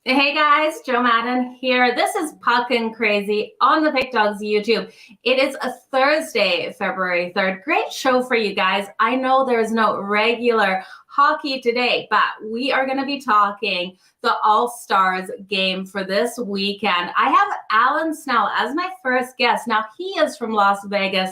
Hey guys, Joe Madden here. This is Puckin Crazy on the Pickdawgz YouTube. It is a Thursday, February 3rd. Great show for you guys. I know there's no regular hockey today, but we are going to be talking the All Stars game for this weekend. I have Alan Snel as my first guest. Now, he is from Las Vegas.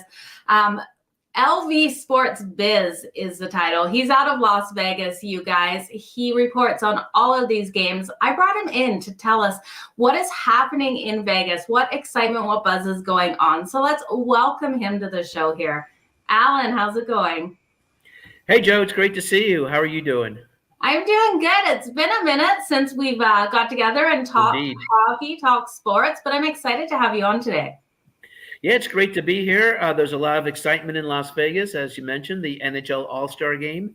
LV Sports Biz is the title. He's out of Las Vegas, you guys. He reports on all of these games. I brought him in to tell us what is happening in Vegas, what excitement, what buzz is going on. So let's welcome him to the show here. Alan, how's it going? Hey, Joe, it's great to see you. How are you doing? I'm doing good. It's been a minute since we've got together and talked hockey, talked sports, but I'm excited to have you on today. Yeah, it's great to be here. There's a lot of excitement in Las Vegas. As you mentioned, the NHL All Star Game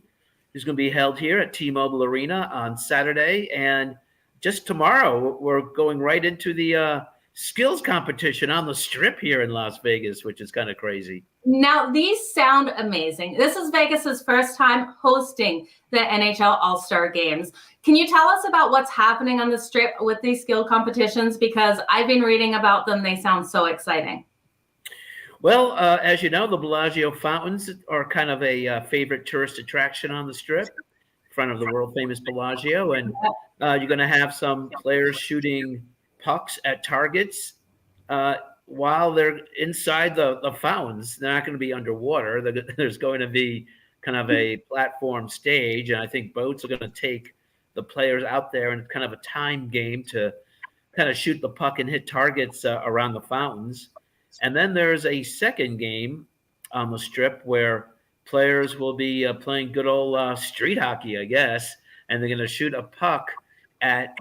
is going to be held here at T-Mobile Arena on Saturday. And just tomorrow, we're going right into the skills competition on the Strip here in Las Vegas, which is kind of crazy. Now, these sound amazing. This is Vegas's first time hosting the NHL All Star Games. Can you tell us about what's happening on the Strip with these skill competitions? Because I've been reading about them. They sound so exciting. Well, as you know, the Bellagio fountains are kind of a favorite tourist attraction on the Strip, in front of the world-famous Bellagio. And you're going to have some players shooting pucks at targets while they're inside the fountains. They're not going to be underwater. There's going to be kind of a platform stage, and I think boats are going to take the players out there in kind of a time game to kind of shoot the puck and hit targets around the fountains. And then there's a second game on the Strip where players will be playing good old street hockey, I guess, and they're going to shoot a puck at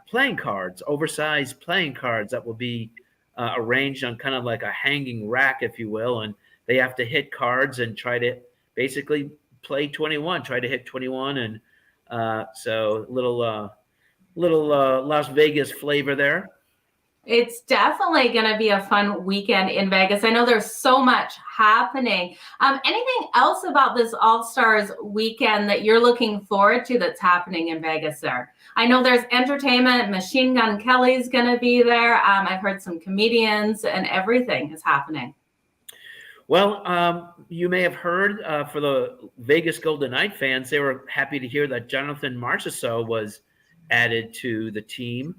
playing cards, oversized playing cards that will be arranged on kind of like a hanging rack, if you will, and they have to hit cards and try to basically play 21, try to hit 21, and so little Las Vegas flavor there. It's definitely going to be a fun weekend in Vegas. I know there's so much happening. Anything else about this All-Stars weekend that you're looking forward to that's happening in Vegas there? I know there's entertainment. Machine Gun Kelly's going to be there. I've heard some comedians and everything is happening. Well, you may have heard for the Vegas Golden Knight fans, they were happy to hear that Jonathan Marchessault was added to the team.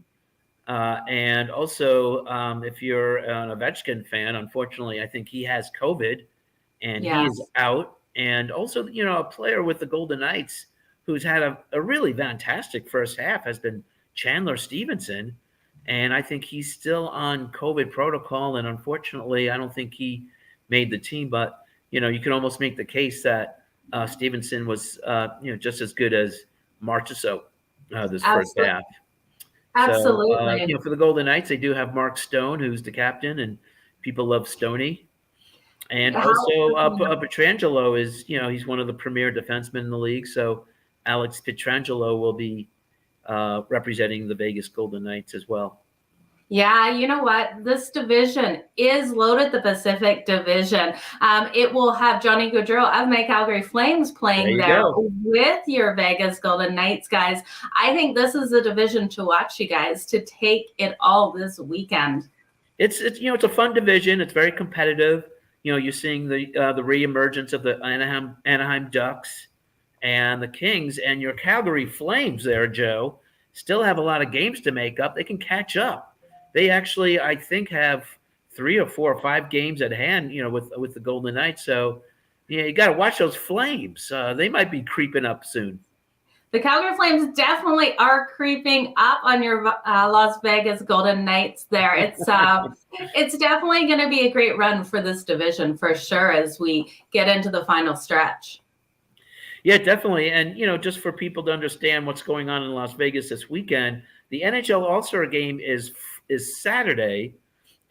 And also, if you're an Ovechkin fan, unfortunately, I think he has COVID and he is out. And also, you know, a player with the Golden Knights who's had a really fantastic first half has been Chandler Stevenson. And I think he's still on COVID protocol. And unfortunately, I don't think he made the team. But, you know, you can almost make the case that Stevenson was, just as good as Marchessault this first half. Absolutely. So, for the Golden Knights, they do have Mark Stone, who's the captain, and people love Stoney. And also Pietrangelo is, he's one of the premier defensemen in the league. So Alex Pietrangelo will be representing the Vegas Golden Knights as well. Yeah, you know what? This division is loaded, the Pacific Division. It will have Johnny Gaudreau of my Calgary Flames playing there with your Vegas Golden Knights, guys. I think this is a division to watch, you guys, to take it all this weekend. It's a fun division. It's very competitive. You're seeing the reemergence of the Anaheim Ducks and the Kings, and your Calgary Flames there, Joe, still have a lot of games to make up. They can catch up. They actually, I think, have 3 or 4 or 5 games at hand, with the Golden Knights. So, you got to watch those Flames. They might be creeping up soon. The Calgary Flames definitely are creeping up on your Las Vegas Golden Knights there. It's definitely going to be a great run for this division for sure as we get into the final stretch. Yeah, definitely. And, just for people to understand what's going on in Las Vegas this weekend, the NHL All Star Game is Saturday,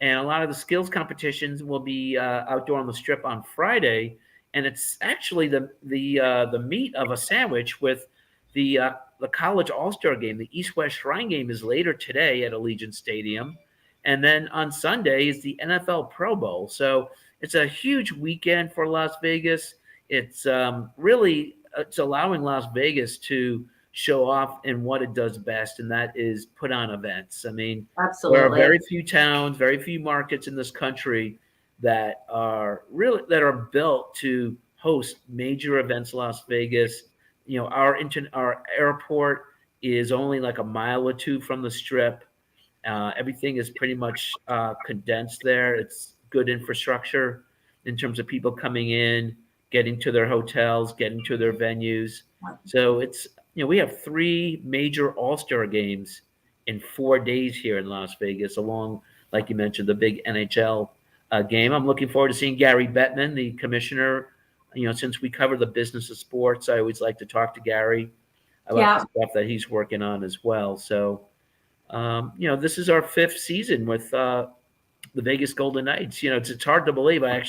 and a lot of the skills competitions will be outdoor on the Strip on Friday. And it's actually the meat of a sandwich with the College All Star Game. The East-West Shrine Game is later today at Allegiant Stadium, and then on Sunday is the NFL Pro Bowl. So it's a huge weekend for Las Vegas. It's really allowing Las Vegas to show off in what it does best, and that is put on events. I mean, there are Absolutely. very few towns, very few markets in this country that are built to host major events. Las Vegas, our airport is only like a mile or two from the Strip. Everything is pretty much condensed there. It's good infrastructure in terms of people coming in, getting to their hotels, getting to their venues. So we have three major All-Star games in 4 days here in Las Vegas, along, like you mentioned, the big NHL game. I'm looking forward to seeing Gary Bettman, the commissioner. Since we cover the business of sports, I always like to talk to Gary about the stuff that he's working on as well. So, this is our fifth season with the Vegas Golden Knights. It's hard to believe. Our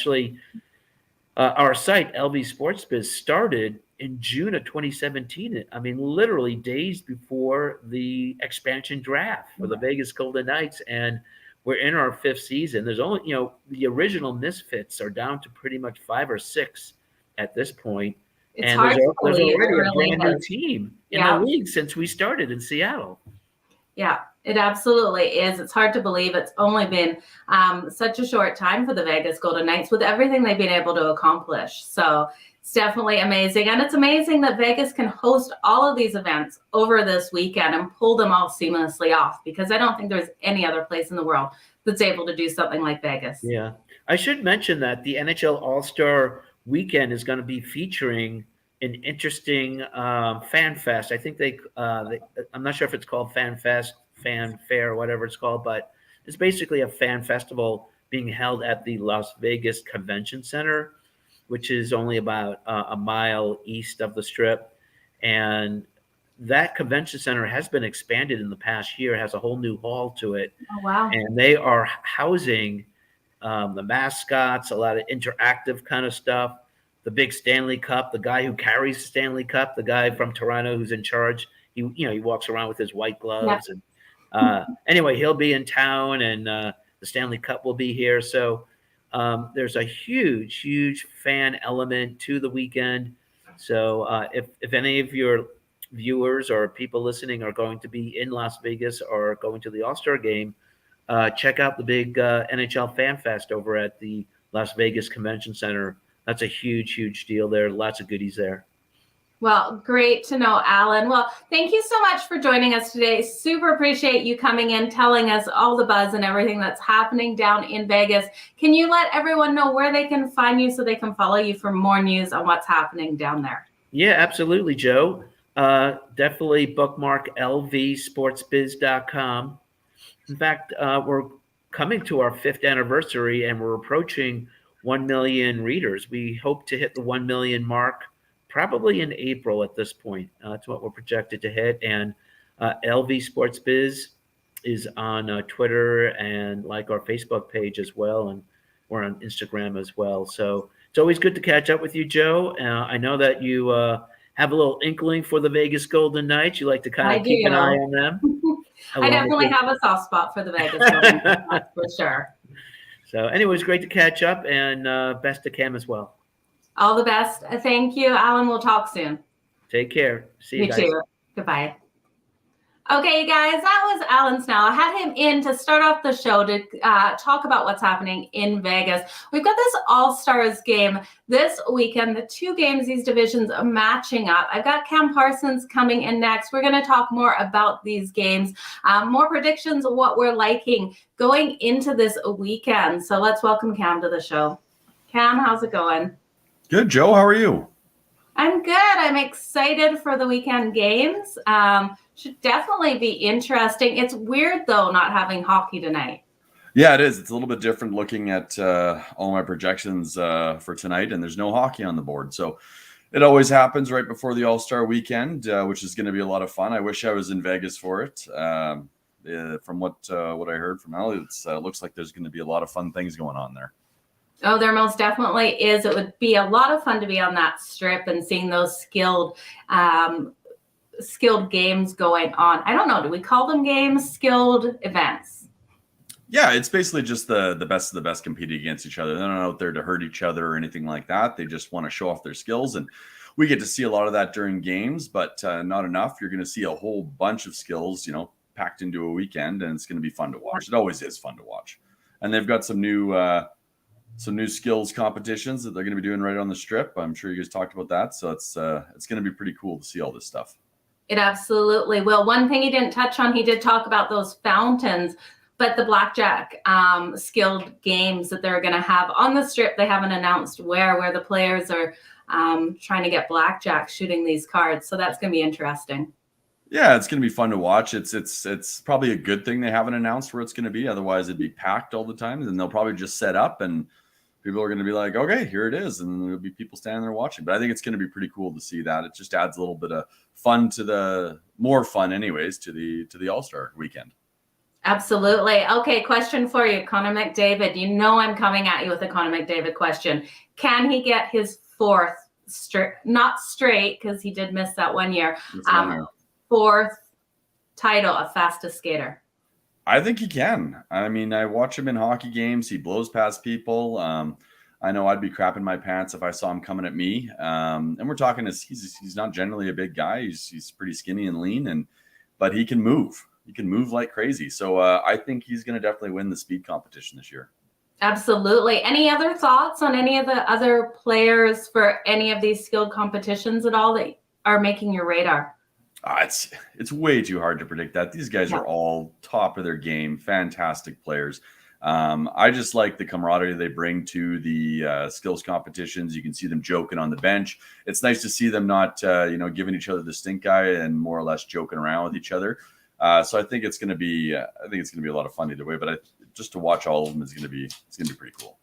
site, LV Sports Biz, started in June of 2017. I mean, literally days before the expansion draft for the Vegas Golden Knights. And we're in our fifth season. There's only, the original Misfits are down to pretty much 5 or 6 at this point. It's hard to there's believe already it a really brand new is. team in the league since we started in Seattle. Yeah, it absolutely is. It's hard to believe it's only been such a short time for the Vegas Golden Knights with everything they've been able to accomplish. So it's definitely amazing. And it's amazing that Vegas can host all of these events over this weekend and pull them all seamlessly off, because I don't think there's any other place in the world that's able to do something like Vegas. Yeah. I should mention that the NHL All Star Weekend is going to be featuring an interesting fan fest. I think I'm not sure if it's called Fan Fest, Fan Fair, whatever it's called, but it's basically a fan festival being held at the Las Vegas Convention Center, which is only about a mile east of the Strip. And that convention center has been expanded in the past year, has a whole new hall to it. Oh, wow. And they are housing the mascots, a lot of interactive kind of stuff. The big Stanley Cup, the guy who carries the Stanley Cup, the guy from Toronto who's in charge, he walks around with his white gloves. And anyway, he'll be in town, and the Stanley Cup will be here. So there's a huge fan element to the weekend. So if any of your viewers or people listening are going to be in Las Vegas or going to the All-Star game, check out the big NHL Fan Fest over at the Las Vegas Convention Center. That's a huge deal there. Lots of goodies there. Well, great to know, Alan. Well, thank you so much for joining us today. Super appreciate you coming in, telling us all the buzz and everything that's happening down in Vegas. Can you let everyone know where they can find you so they can follow you for more news on what's happening down there? Yeah, absolutely, Joe. Definitely bookmark lvsportsbiz.com. In fact, we're coming to our 5th anniversary, and we're approaching 1 million readers. We hope to hit the 1 million mark probably in April at this point. That's what we're projected to hit. And LV Sports Biz is on Twitter and like our Facebook page as well. And we're on Instagram as well. So it's always good to catch up with you, Joe. I know that you have a little inkling for the Vegas Golden Knights. You like to kind of keep an eye on them. I definitely have a soft spot for the Vegas Golden Knights, that's for sure. So anyways, great to catch up, and best to Cam as well. All the best. Thank you, Alan. We'll talk soon. Take care. See you guys. You too. Goodbye. Okay, guys, that was Alan Snel. I had him in to start off the show to talk about what's happening in Vegas. We've got this All-Stars game this weekend, the 2 games, these divisions are matching up. I've got Cam Parsons coming in next. We're going to talk more about these games, more predictions of what we're liking going into this weekend. So let's welcome Cam to the show. Cam, how's it going? Good, Joe. How are you? I'm good. I'm excited for the weekend games. Should definitely be interesting. It's weird, though, not having hockey tonight. Yeah, it is. It's a little bit different looking at all my projections for tonight, and there's no hockey on the board. So it always happens right before the All Star Weekend, which is going to be a lot of fun. I wish I was in Vegas for it. From what I heard from Ali, it looks like there's going to be a lot of fun things going on there. Oh, there most definitely is. It would be a lot of fun to be on that strip and seeing those skilled games going on. I don't know. Do we call them games? Skilled events? Yeah, it's basically just the best of the best competing against each other. They're not out there to hurt each other or anything like that. They just want to show off their skills. And we get to see a lot of that during games, but not enough. You're going to see a whole bunch of skills, packed into a weekend, and it's going to be fun to watch. It always is fun to watch. And they've got some new skills competitions that they're going to be doing right on the strip. I'm sure you guys talked about that. So it's going to be pretty cool to see all this stuff. It absolutely will. One thing he didn't touch on, he did talk about those fountains, but the blackjack skilled games that they're going to have on the strip, they haven't announced where the players are trying to get blackjack shooting these cards. So that's going to be interesting. Yeah, it's going to be fun to watch. It's probably a good thing they haven't announced where it's going to be. Otherwise, it'd be packed all the time, and they'll probably just set up, and people are going to be like, "Okay, here it is," and there'll be people standing there watching. But I think it's going to be pretty cool to see that. It just adds a little bit of fun more fun, anyways, to the All Star Weekend. Absolutely. Okay, question for you, Connor McDavid. You know I'm coming at you with a Connor McDavid question. Can he get his fourth not straight, because he did miss that 1 year, fourth title of fastest skater? I think he can. I mean, I watch him in hockey games. He blows past people. I know I'd be crapping my pants if I saw him coming at me. And we're talking, he's not generally a big guy. He's pretty skinny and lean, but he can move. He can move like crazy. So I think he's going to definitely win the speed competition this year. Absolutely. Any other thoughts on any of the other players for any of these skilled competitions at all that are making your radar? It's way too hard to predict that. These guys are all top of their game, fantastic players. I just like the camaraderie they bring to the skills competitions. You can see them joking on the bench. It's nice to see them not, giving each other the stink eye and more or less joking around with each other. So I think it's going to be, a lot of fun either way. But just to watch all of them it's going to be pretty cool.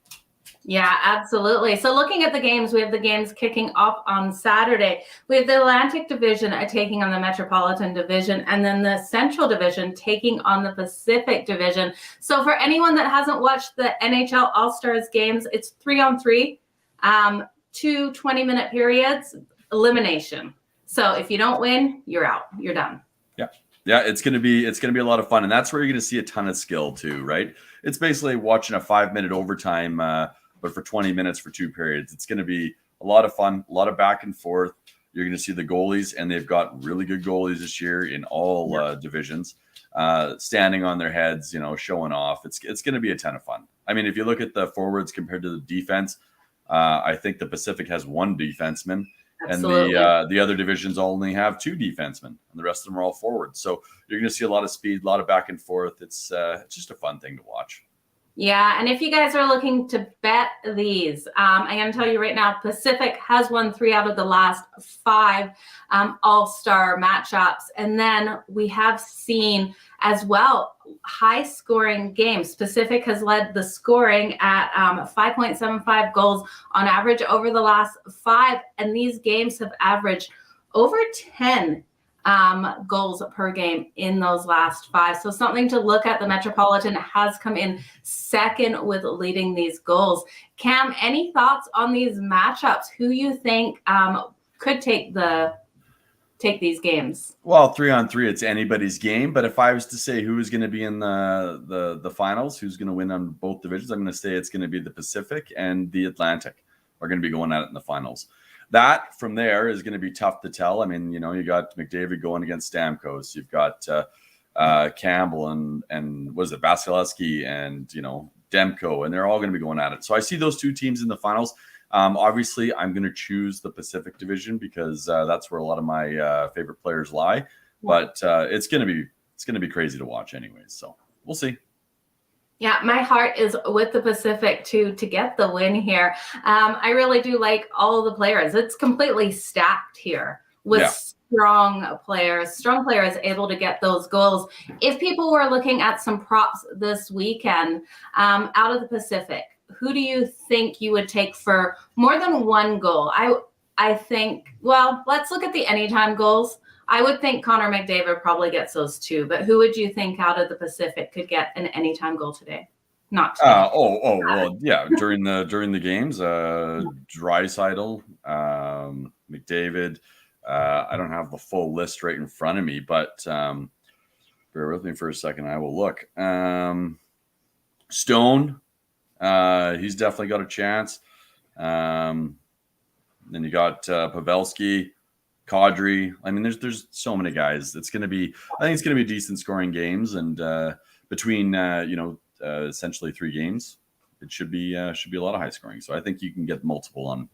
Yeah, absolutely. So looking at the games, we have the games kicking off on Saturday. We have the Atlantic Division taking on the Metropolitan Division, and then the Central Division taking on the Pacific Division. So for anyone that hasn't watched the NHL All Stars games, it's 3-on-3, 2 20-minute periods, elimination. So if you don't win, you're out. You're done. Yeah, it's gonna be a lot of fun, and that's where you're gonna see a ton of skill too, right? It's basically watching a 5-minute overtime, but for 20 minutes for 2 periods. It's gonna be a lot of fun, a lot of back and forth. You're gonna see the goalies, and they've got really good goalies this year in all divisions, standing on their heads, showing off. It's gonna be a ton of fun. I mean, if you look at the forwards compared to the defense, I think the Pacific has 1 defenseman. Absolutely. And the other divisions only have 2 defensemen, and the rest of them are all forwards. So you're going to see a lot of speed, a lot of back and forth. It's just a fun thing to watch. Yeah, and if you guys are looking to bet these, I'm going to tell you right now, Pacific has won 3 out of the last 5 All-Star matchups. And then we have seen as well high-scoring games. Pacific has led the scoring at 5.75 goals on average over the last 5, and these games have averaged over 10 goals per game in those last 5. So something to look at. The Metropolitan has come in second with leading these goals. Cam, any thoughts on these matchups? Who you think could take these games? Well, 3-on-3, it's anybody's game. But if I was to say who is going to be in the finals, who's going to win on both divisions, I'm going to say it's going to be the Pacific and the Atlantic are going to be going at it in the finals. That from there is going to be tough to tell. I mean, you got McDavid going against Stamkos. You've got Campbell and was it Vasilevsky and Demko, and they're all going to be going at it. So I see those 2 teams in the finals. Obviously, I'm going to choose the Pacific Division because that's where a lot of my favorite players lie. But it's going to be crazy to watch, anyways. So we'll see. Yeah, my heart is with the Pacific to get the win here. I really do like all of the players. It's completely stacked here with strong players able to get those goals. If people were looking at some props this weekend out of the Pacific, who do you think you would take for more than 1 goal? I think, well, let's look at the anytime goals. I would think Connor McDavid probably gets those 2, but who would you think out of the Pacific could get an anytime goal today? Not today. Well, yeah. During the games, Draisaitl, McDavid. I don't have the full list right in front of me, but bear with me for a second. I will look. Stone, he's definitely got a chance. Then you got Pavelski, Kadri. I mean, there's so many guys. I think it's gonna be decent scoring games, and between essentially 3 games, it should be a lot of high scoring. So I think you can get multiple on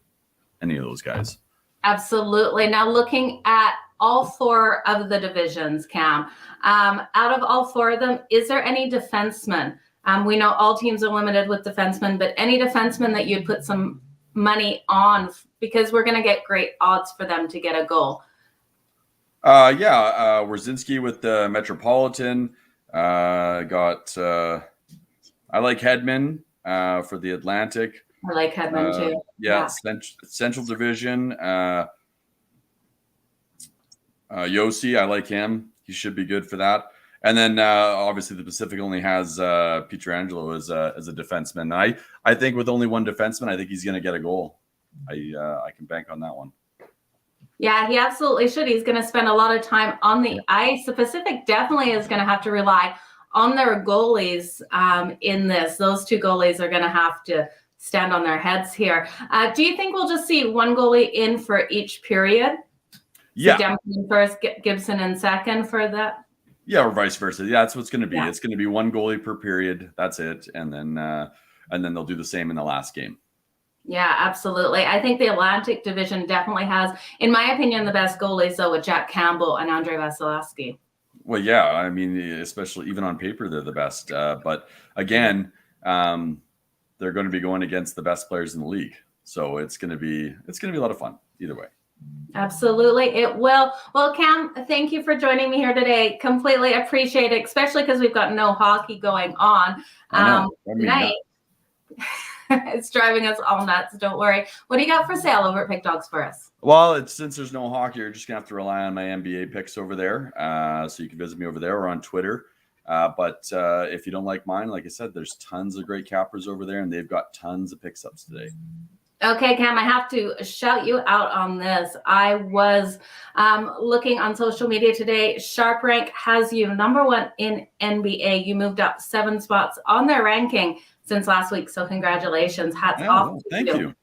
any of those guys. Absolutely. Now looking at all 4 of the divisions, Cam, out of all 4 of them, is there any defenseman? We know all teams are limited with defensemen, but any defenseman that you'd put some money on, because we're going to get great odds for them to get a goal. Wierzinski with the Metropolitan. I like Hedman for the Atlantic. I like Hedman too. Yeah. Central Division. Yossi, I like him. He should be good for that. And then obviously the Pacific only has Pietrangelo as a defenseman. I think with only one defenseman, I think he's going to get a goal. I can bank on that one. Yeah, he absolutely should. He's going to spend a lot of time on the ice. The Pacific definitely is going to have to rely on their goalies in this. Those 2 goalies are going to have to stand on their heads here. Do you think we'll just see one goalie in for each period? Yeah. So Dempsey first, Gibson in second for that? Yeah, or vice versa. Yeah, that's what it's going to be. Yeah. It's going to be one goalie per period. That's it. And then they'll do the same in the last game. Yeah, absolutely. I think the Atlantic Division definitely has, in my opinion, the best goalies, though, with Jack Campbell and Andrei Vasilevsky. Well, yeah. I mean, especially even on paper, they're the best. But again, they're going to be going against the best players in the league. So it's going to be a lot of fun either way. Absolutely, it will. Well, Cam, thank you for joining me here today. Completely appreciate it, especially because we've got no hockey going on tonight. It's driving us all nuts. Don't worry. What do you got for sale over at Pickdawgz for us? Well, since there's no hockey, you're just gonna have to rely on my NBA picks over there. So you can visit me over there or on Twitter. But if you don't like mine, like I said, there's tons of great cappers over there, and they've got tons of picks ups today. Okay, Cam, I have to shout you out on this. I was looking on social media today. Sharp Rank has you number 1 in NBA. You moved up 7 spots on their ranking since last week. So congratulations. Hats off. Thank you.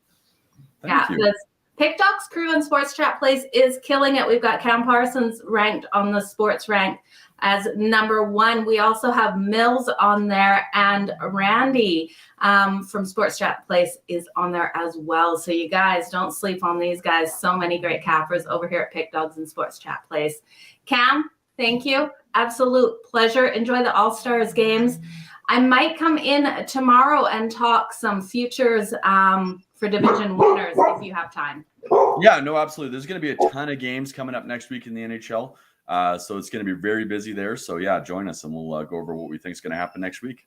The Pickdawgz crew and Sports Chat Place is killing it. We've got Cam Parsons ranked on the Sports Rank as number 1. We also have Mills on there, and Randy from Sports Chat Place is on there as well. So you guys don't sleep on these guys. So many great cappers over here at Pickdawgz and Sports Chat Place. Cam, thank you. Absolute pleasure. Enjoy the All-Stars games. I might come in tomorrow and talk some futures for division winners if you have time. Yeah, no, absolutely. There's going to be a ton of games coming up next week in the NHL. So it's going to be very busy there. So yeah, join us and we'll go over what we think is going to happen next week.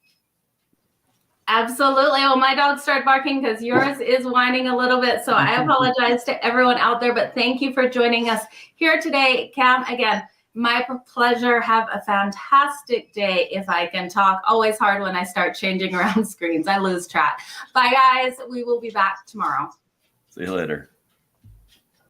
Absolutely. Well, my dog started barking because yours is whining a little bit. So I apologize to everyone out there, but thank you for joining us here today. Cam, again, my pleasure. Have a fantastic day. If I can talk, always hard when I start changing around screens. I lose track. Bye, guys. We will be back tomorrow. See you later.